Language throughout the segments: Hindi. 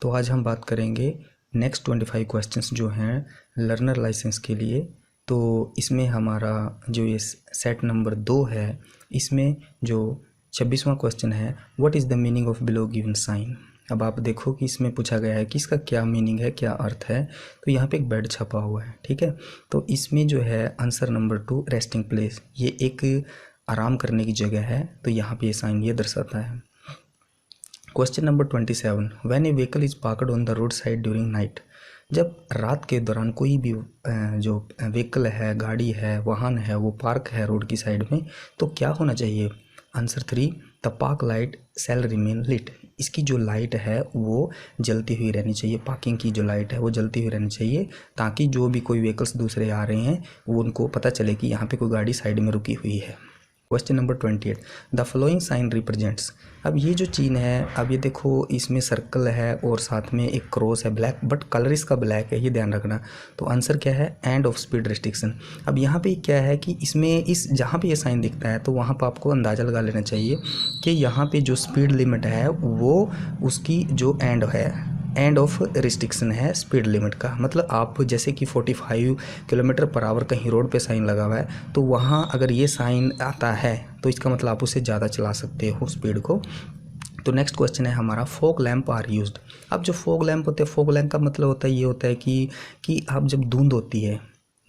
तो आज हम बात करेंगे नेक्स्ट 25 क्वेश्चंस जो हैं लर्नर लाइसेंस के लिए। तो इसमें हमारा जो ये सेट नंबर 2 है, इसमें जो 26वां क्वेश्चन है, what is the meaning of below given sign. अब आप देखो कि इसमें पूछा गया है कि इसका क्या मीनिंग है, क्या अर्थ है। तो यहाँ पे एक बेड छपा हुआ है, ठीक है। तो इसमें जो है आंसर नंबर 2 रेस्टिंग प्लेस, ये एक आराम करने की जगह है। तो यहाँ पे ये साइन ये दर्शाता है। Question number 27, when A vehicle is parked on the road side during night, जब रात के दौरान कोई भी जो व्हीकल है, गाड़ी है, वाहन है, वो पार्क है रोड की साइड में, तो क्या होना चाहिए। Answer 3, the park light shall remain lit, इसकी जो लाइट है वो जलती हुई रहनी चाहिए। पार्किंग की जो लाइट है वो जलती हुई रहनी चाहिए, ताकि जो भी कोई व्हीकल्स दूसरे आ रहे हैं वो उनको पता चले कि यहाँ पे कोई गाड़ी साइड में रुकी हुई है। Question number 28, the following sign represents. अब ये जो चिन्ह है, अब ये देखो इसमें सर्कल है और साथ में एक क्रॉस है ब्लैक, बट कलर इसका ब्लैक है, ये ध्यान रखना। तो आंसर क्या है, एंड ऑफ स्पीड रिस्ट्रिक्शन। अब यहाँ पे क्या है कि इसमें इस जहाँ पे ये साइन दिखता है तो वहाँ पर आपको अंदाज़ा लगा लेना चाहिए कि यहाँ पे जो स्पीड लिमिट है वो उसकी जो एंड ऑफ रिस्ट्रिक्शन है स्पीड लिमिट का। मतलब आप जैसे कि 45 किलोमीटर पर आवर कहीं रोड पे साइन लगा हुआ है, तो वहाँ अगर ये साइन आता है तो इसका मतलब आप उससे ज़्यादा चला सकते हो स्पीड को। तो नेक्स्ट क्वेश्चन है हमारा, फॉग लैम्प आर यूज्ड। अब जो फॉग लैम्प होते हैं, फॉग लैम्प का मतलब होता है ये होता है कि आप जब धुंध होती है,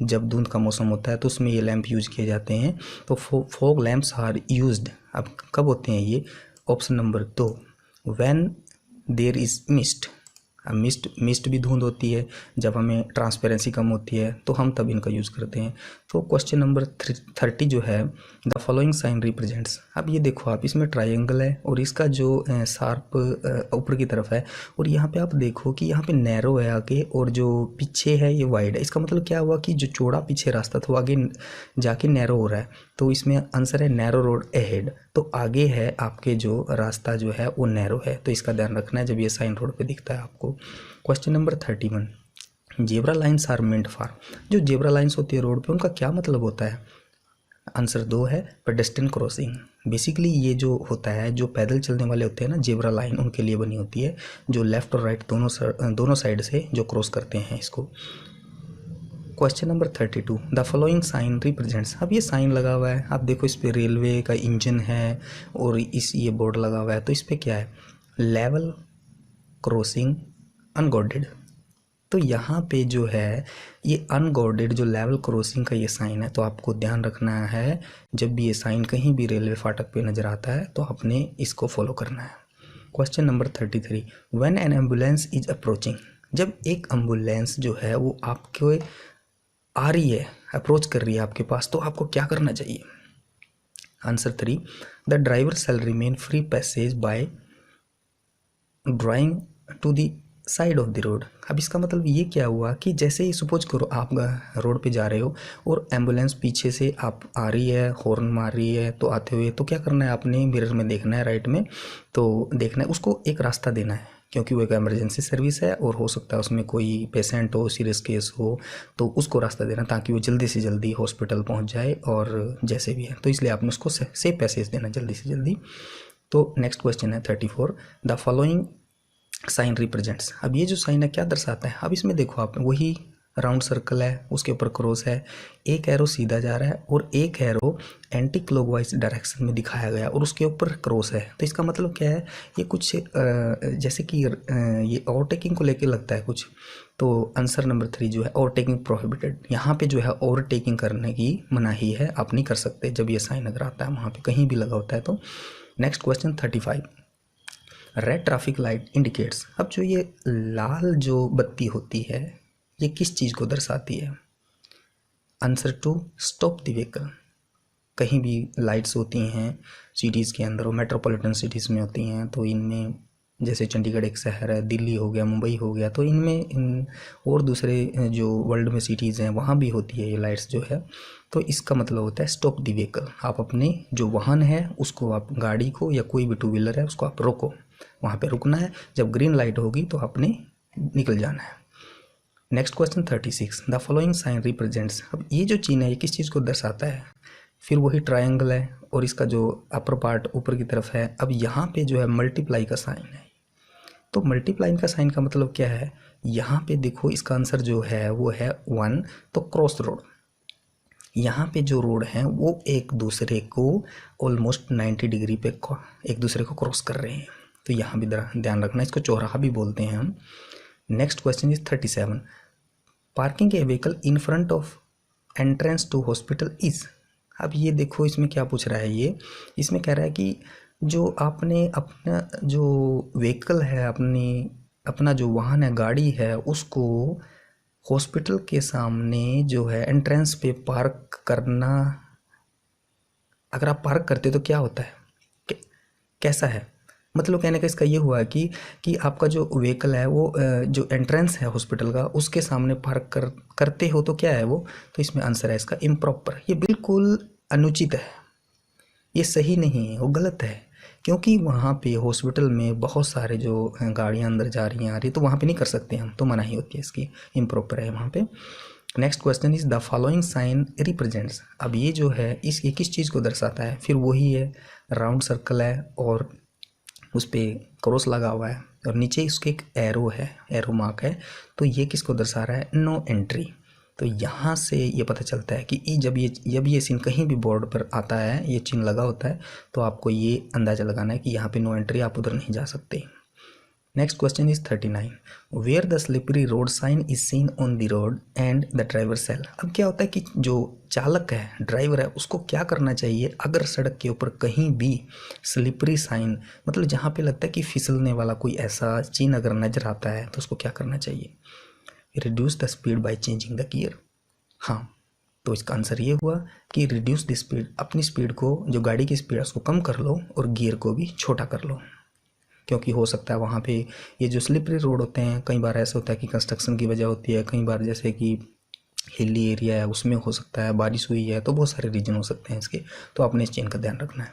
जब धुंध का मौसम होता है तो उसमें ये लैम्प यूज किए जाते हैं। तो फॉग लैम्प्स आर यूज्ड, अब कब होते हैं ये। Option number 2, when there is mist. अब मिस्ट भी धुंध होती है, जब हमें ट्रांसपेरेंसी कम होती है तो हम तब इनका यूज़ करते हैं। तो क्वेश्चन नंबर 30 जो है, द फॉलोइंग साइन रिप्रेजेंट्स। अब ये देखो आप, इसमें ट्रायंगल है और इसका जो शार्प ऊपर की तरफ है, और यहाँ पे आप देखो कि यहाँ पे नैरो है आगे और जो पीछे है ये वाइड है। इसका मतलब क्या हुआ कि जो चौड़ा पीछे रास्ता था वो आगे जाके नैरो हो रहा है। तो इसमें आंसर है नैरो रोड अहेड। तो आगे है आपके जो रास्ता जो है वो नैरो है, तो इसका ध्यान रखना है जब ये साइन रोड पे दिखता है आपको। Question number 31, zebra lines are meant for. जो जेब्रा लाइन्स होती है रोड पे, उनका क्या मतलब होता है। आंसर 2 है पेडेस्ट्रियन क्रॉसिंग। बेसिकली ये जो होता है, जो पैदल चलने वाले होते हैं ना, जेब्रा लाइन उनके लिए बनी होती है, जो लेफ्ट और राइट दोनों साइड से जो क्रॉस करते हैं इसको। Question number 32, the following sign represents. अब ये साइन लगा हुआ है, आप देखो इस पर रेलवे का इंजन है और ये बोर्ड लगा हुआ है। तो इस पर क्या है, लेवल क्रॉसिंग अनगॉर्डेड। तो यहाँ पे जो है ये अनगॉर्डेड जो लेवल क्रॉसिंग का ये साइन है, तो आपको ध्यान रखना है जब भी ये साइन कहीं भी रेलवे फाटक पे नज़र आता है तो आपने इसको फॉलो करना है। Question number 33, when an ambulance is approaching. जब एक एम्बुलेंस जो है वो आपके आ रही है, अप्रोच कर रही है आपके पास, तो आपको क्या करना चाहिए। Answer 3, the driver shall remain free passage by drawing to the side of the road. अब इसका मतलब ये क्या हुआ कि जैसे ही सपोज करो आप रोड पे जा रहे हो और एम्बुलेंस पीछे से आप आ रही है, हॉर्न मार रही है, तो आते हुए तो क्या करना है, आपने मिरर में देखना है, राइट में तो देखना है, उसको एक रास्ता देना है, क्योंकि वो एक इमरजेंसी सर्विस है और हो सकता है उसमें कोई पेशेंट हो, सीरियस केस हो, तो उसको रास्ता देना ताकि वो जल्दी से जल्दी हॉस्पिटल पहुंच जाए और जैसे भी है, तो इसलिए आपने उसको सेफ पैसेज देना जल्दी से जल्दी। तो नेक्स्ट क्वेश्चन है 34, द फॉलोइंग साइन रिप्रेजेंट्स। अब ये जो साइन है क्या दर्शाता है। अब इसमें देखो आप, वही राउंड सर्कल है, उसके ऊपर क्रॉस है, एक एरो सीधा जा रहा है और एक एरो एंटी क्लॉकवाइज डायरेक्शन में दिखाया गया और उसके ऊपर क्रॉस है। तो इसका मतलब क्या है, ये कुछ जैसे कि ये ओवरटेकिंग को लेके लगता है कुछ। तो आंसर नंबर 3 जो है ओवरटेकिंग प्रोहिबिटेड। यहाँ पे जो है ओवरटेकिंग करने की मनाही है, आप नहीं कर सकते जब ये साइन अगर आता है वहाँ पे कहीं भी लगा होता है तो। Next question 35, red traffic light indicates. अब जो ये लाल जो बत्ती होती है ये किस चीज़ को दर्शाती है। Answer 2, stop the vehicle. कहीं भी लाइट्स होती हैं सिटीज़ के अंदर, और मेट्रोपॉलिटन सिटीज़ में होती हैं, तो इनमें जैसे चंडीगढ़ एक शहर है, दिल्ली हो गया, मुंबई हो गया, तो इनमें और दूसरे जो वर्ल्ड में सिटीज़ हैं वहाँ भी होती है ये लाइट्स जो है। तो इसका मतलब होता है स्टॉप द व्हीकल। आप अपने जो वाहन है उसको, आप गाड़ी को या कोई भी टू व्हीलर है उसको आप रोको, वहाँ पे रुकना है, जब ग्रीन लाइट होगी तो आपने निकल जाना है। Next question 36, the following sign represents. अब ये जो चिन्ह है ये किस चीज़ को दर्शाता है। फिर वही ट्रायंगल है और इसका जो अपर पार्ट ऊपर की तरफ है। अब यहाँ पे जो है मल्टीप्लाई का साइन है, तो मल्टीप्लाइन का साइन का मतलब क्या है, यहाँ पे देखो इसका आंसर जो है वो है 1। तो क्रॉस रोड, यहाँ पे जो रोड हैं वो एक दूसरे को ऑलमोस्ट 90 डिग्री पे एक दूसरे को क्रॉस कर रहे हैं, तो यहाँ भी ध्यान रखना, इसको चौराहा भी बोलते हैं हम। Next question is 37, parking a vehicle in front of entrance to hospital is. अब ये देखो इसमें क्या पूछ रहा है, ये इसमें कह रहा है कि जो आपने अपना जो व्हीकल है, अपना जो वाहन है, गाड़ी है, उसको हॉस्पिटल के सामने जो है एंट्रेंस पे पार्क करना, अगर आप पार्क करते तो क्या होता है, कैसा है, मतलब कहने का इसका ये हुआ कि आपका जो व्हीकल है वो जो एंट्रेंस है हॉस्पिटल का उसके सामने पार्क करते हो तो क्या है वो, तो इसमें आंसर है इसका इम्प्रॉपर। ये बिल्कुल अनुचित है, ये सही नहीं है, वो गलत है, क्योंकि वहाँ पे हॉस्पिटल में बहुत सारे जो गाड़ियाँ अंदर जा रही हैं आ रही, तो वहाँ पे नहीं कर सकते हम, तो मनाही होती है इसकी, इम्प्रॉपर है वहाँ पे। Next question is the following sign represents. अब ये जो है ये किस चीज़ को दर्शाता है, फिर वही है, राउंड सर्कल है और उस पर क्रॉस लगा हुआ है और नीचे इसके एक एरो है, एरो मार्क है, तो ये किसको दर्शा रहा है, नो एंट्री। तो यहाँ से ये पता चलता है कि जब ये सीन कहीं भी बोर्ड पर आता है, ये चिन्ह लगा होता है, तो आपको ये अंदाज़ा लगाना है कि यहाँ पे नो एंट्री, आप उधर नहीं जा सकते। Next question is 39, where the slippery road sign is seen on the road and the driver shall. अब क्या होता है कि जो चालक है, ड्राइवर है, उसको क्या करना चाहिए अगर सड़क के ऊपर कहीं भी स्लिपरी साइन, मतलब जहाँ पे लगता है कि फिसलने वाला कोई ऐसा चिन्ह अगर नजर आता है तो उसको क्या करना चाहिए, reduce the speed by changing the gear. हाँ, तो इसका आंसर ये हुआ कि रिड्यूस द स्पीड, अपनी स्पीड को, जो गाड़ी की स्पीड है उसको कम कर लो और गियर को भी छोटा कर लो, क्योंकि हो सकता है वहाँ पे ये जो स्लिपरी रोड होते हैं, कई बार ऐसा होता है कि कंस्ट्रक्शन की वजह होती है, कई बार जैसे कि हिली एरिया है उसमें हो सकता है, बारिश हुई है, तो बहुत सारे रीजन हो सकते हैं इसके, तो आपने इस चीज़ का ध्यान रखना है।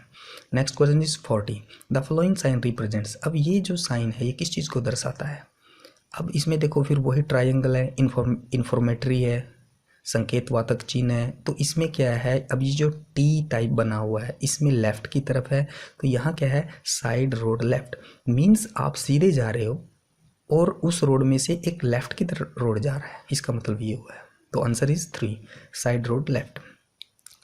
Next question is 40, the following sign represents. अब ये जो साइन है ये किस चीज़ को दर्शाता है, अब इसमें देखो फिर वही ट्रायंगल है, इन्फॉर्मेटरी है, संकेतवाचक चिन्ह है, तो इसमें क्या है, अब ये जो टी टाइप बना हुआ है इसमें लेफ्ट की तरफ है, तो यहाँ क्या है, साइड रोड लेफ्ट, मीन्स आप सीधे जा रहे हो और उस रोड में से एक लेफ्ट की तरफ रोड जा रहा है, इसका मतलब ये हुआ है, तो answer is 3, side road left.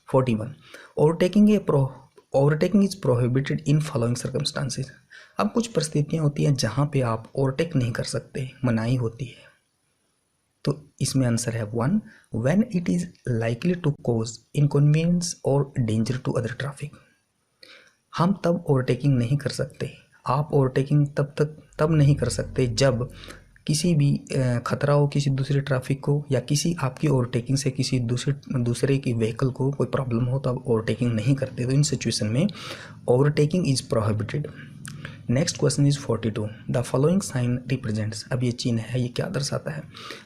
41, overtaking is prohibited in following circumstances. अब कुछ परिस्थितियाँ होती हैं जहाँ पे आप ओवरटेक नहीं कर सकते, मनाही होती है, तो इसमें आंसर है 1, when it is likely to cause inconvenience और डेंजर टू अदर ट्रैफिक। हम तब ओवरटेकिंग नहीं कर सकते, आप ओवरटेकिंग तब नहीं कर सकते जब किसी भी खतरा हो किसी दूसरे ट्रैफिक को, या किसी आपकी ओवरटेकिंग से किसी दूसरे की व्हीकल को कोई प्रॉब्लम हो, तो आप ओवरटेकिंग नहीं करते, तो इन सिचुएशन में overtaking is prohibited. Next question is 42, the following sign represents. अब ये चिन्ह है, ये क्या दर्शाता है,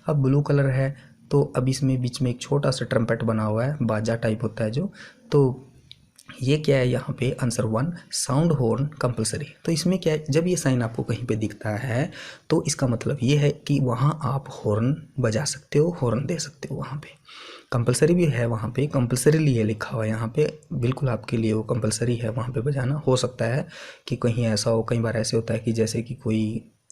अब ब्लू कलर है, तो अब इसमें बीच में एक छोटा सा ट्रम्पेट बना हुआ है, बाजा टाइप होता है जो, तो ये क्या है, यहाँ पे आंसर 1, साउंड हॉर्न कंपलसरी। तो इसमें क्या है, जब ये साइन आपको कहीं पे दिखता है तो इसका मतलब ये है कि वहाँ आप हॉर्न बजा सकते हो, हॉर्न दे सकते हो, वहाँ पे कंपलसरी भी है, वहाँ पे कंपलसरीली है लिखा हुआ है, यहाँ पे बिल्कुल आपके लिए वो कंपलसरी है वहाँ पे बजाना। हो सकता है कि कहीं ऐसा हो, कई बार ऐसे होता है कि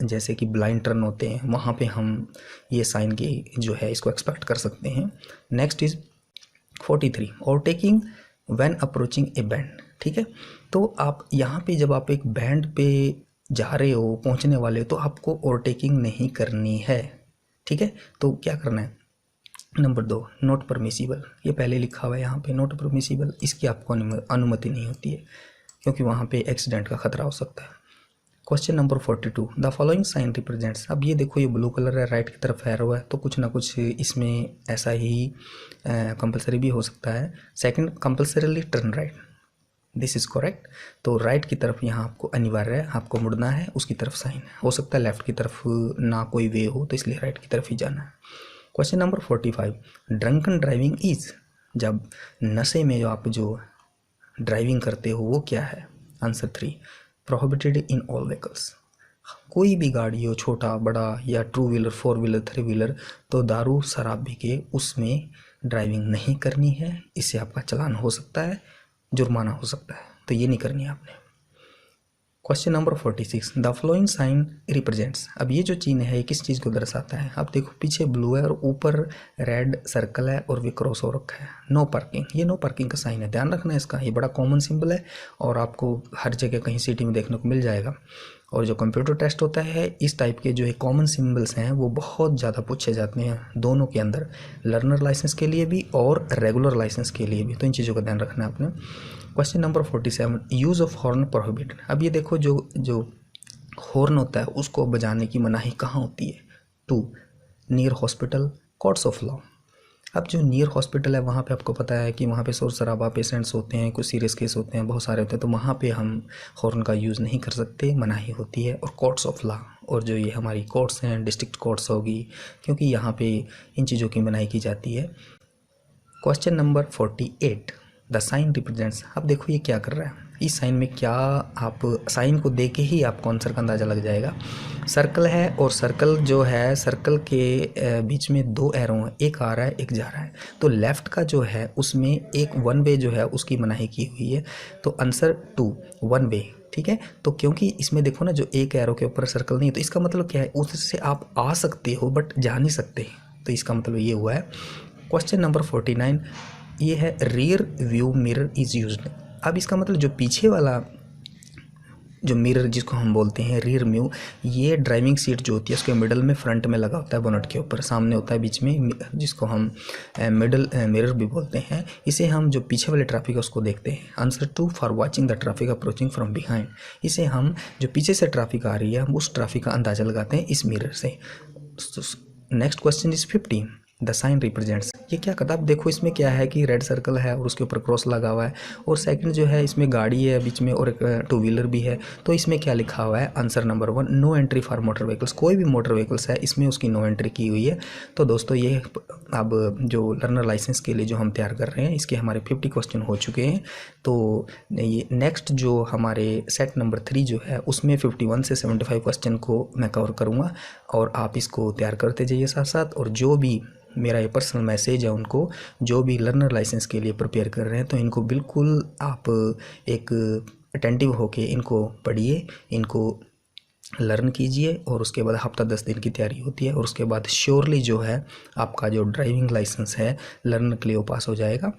जैसे कि ब्लाइंड टर्न होते हैं, वहाँ पे हम ये साइन की जो है इसको एक्सपेक्ट कर सकते हैं। Next is 43, overtaking when approaching A band. ठीक है, तो आप यहाँ पे जब आप एक बैंड पे जा रहे हो, पहुँचने वाले हो, तो आपको ओवरटेकिंग नहीं करनी है। ठीक है, तो क्या करना है, नंबर 2, नॉट परमिसिबल, ये पहले लिखा हुआ है यहाँ पे, नॉट परमिसिबल, इसकी आपको अनुमति नहीं होती है, क्योंकि वहाँ पे एक्सीडेंट का खतरा हो सकता है। Question number 42, the following sign represents. अब ये देखो, ये ब्लू कलर है, राइट की तरफ एरो है, तो कुछ ना कुछ इसमें ऐसा ही कंपलसरी भी हो सकता है। Second, compulsorily turn right, this is correct, तो राइट की तरफ यहाँ आपको अनिवार्य है, आपको मुड़ना है, उसकी तरफ साइन है। हो सकता है लेफ्ट की तरफ ना कोई वे हो, तो इसलिए राइट की तरफ ही जाना है। Question number 45, drunken driving is. जब नशे में आप जो ड्राइविंग करते हो वो क्या है, answer 3, prohibited in all vehicles. कोई भी गाड़ी हो, छोटा बड़ा या 2 व्हीलर 4 व्हीलर 3 व्हीलर, तो दारू शराब पी के उसमें ड्राइविंग नहीं करनी है, इससे आपका चालान हो सकता है, जुर्माना हो सकता है, तो ये नहीं करनी है आपने। Question number 46, the following sign represents. अब ये जो चिन्ह है ये किस चीज़ को दर्शाता है? आप देखो पीछे ब्लू है और ऊपर रेड सर्कल है और वे क्रॉस हो रखा है, नो पार्किंग। ये नो पार्किंग का साइन है, ध्यान रखना है इसका। ये बड़ा कॉमन सिंबल है और आपको हर जगह कहीं सिटी में देखने को मिल जाएगा। और जो कंप्यूटर टेस्ट होता है इस टाइप के जो है कॉमन सिंबल्स हैं वो बहुत ज़्यादा पूछे जाते हैं दोनों के अंदर, लर्नर लाइसेंस के लिए भी और रेगुलर लाइसेंस के लिए भी। तो इन चीज़ों का ध्यान रखना है आपने। Question number 47, use of horn prohibited. अब ये देखो जो हॉर्न होता है उसको बजाने की मनाही कहाँ होती है? 2, near hospital, courts of law. अब जो नियर हॉस्पिटल है वहाँ पे आपको पता है कि वहाँ पे शोर शराबा पेशेंट्स होते हैं, कुछ सीरियस केस होते हैं, बहुत सारे होते हैं, तो वहाँ पे हम हॉर्न का यूज़ नहीं कर सकते, मनाही होती है। और कोर्ट्स ऑफ लॉ, और जो ये हमारी कोर्ट्स हैं डिस्ट्रिक्ट कोर्ट्स होगी, क्योंकि यहाँ पे इन चीज़ों की मनाही की जाती है। Question number 48, the sign represents. अब देखो ये क्या कर रहा है, इस साइन में क्या, आप साइन को देख के ही आपको आंसर का अंदाज़ा लग जाएगा। सर्कल है और सर्कल जो है, सर्कल के बीच में 2 एरो हैं, एक आ रहा है एक जा रहा है। तो लेफ़्ट का जो है उसमें एक 1 वे जो है उसकी मनाही की हुई है, तो आंसर 2 1 वे। ठीक है, तो क्योंकि इसमें देखो ना जो एक एरो के ऊपर सर्कल नहीं है, तो इसका मतलब क्या है, उससे आप आ सकते हो बट जा नहीं सकते, तो इसका मतलब ये हुआ है। क्वेश्चन नंबर 49, ये है rear view mirror is used. अब इसका मतलब जो पीछे वाला जो मिरर जिसको हम बोलते हैं रियर व्यू, ये ड्राइविंग सीट जो होती है उसके मिडल में फ्रंट में लगा होता है, बोनट के ऊपर सामने होता है बीच में, जिसको हम मिडल मिरर भी बोलते हैं। इसे हम जो पीछे वाले ट्रैफिक है उसको देखते हैं। Answer 2, for watching the traffic approaching from behind. इसे हम जो पीछे से ट्रैफिक आ रही है हम उस ट्रैफिक का अंदाज़ा लगाते हैं इस मिरर से। Next question is 15, the sign represents. ये क्या करता है? आप देखो इसमें क्या है कि रेड सर्कल है और उसके ऊपर क्रॉस लगा हुआ है, और सेकंड जो है इसमें गाड़ी है बीच में और एक 2 व्हीलर भी है, तो इसमें क्या लिखा हुआ है? Answer number 1, no entry for motor vehicles. कोई भी मोटर व्हीकल्स है इसमें उसकी नो एंट्री की हुई है। तो दोस्तों ये अब जो लर्नर लाइसेंस के लिए जो हम तैयार कर रहे हैं इसके हमारे 50 क्वेश्चन हो चुके हैं। तो ये नेक्स्ट जो हमारे सेट नंबर 3 जो है उसमें 51 से 75 क्वेश्चन को मैं कवर करूँगा, और आप इसको तैयार करते जाइए साथ साथ। और जो भी मेरा ये पर्सनल मैसेज है उनको जो भी लर्नर लाइसेंस के लिए प्रिपेयर कर रहे हैं, तो इनको बिल्कुल आप एक अटेंटिव होके इनको पढ़िए, इनको लर्न कीजिए, और उसके बाद हफ्ता 10 दिन की तैयारी होती है, और उसके बाद श्योरली जो है आपका जो ड्राइविंग लाइसेंस है लर्नर के लिए वो पास हो जाएगा।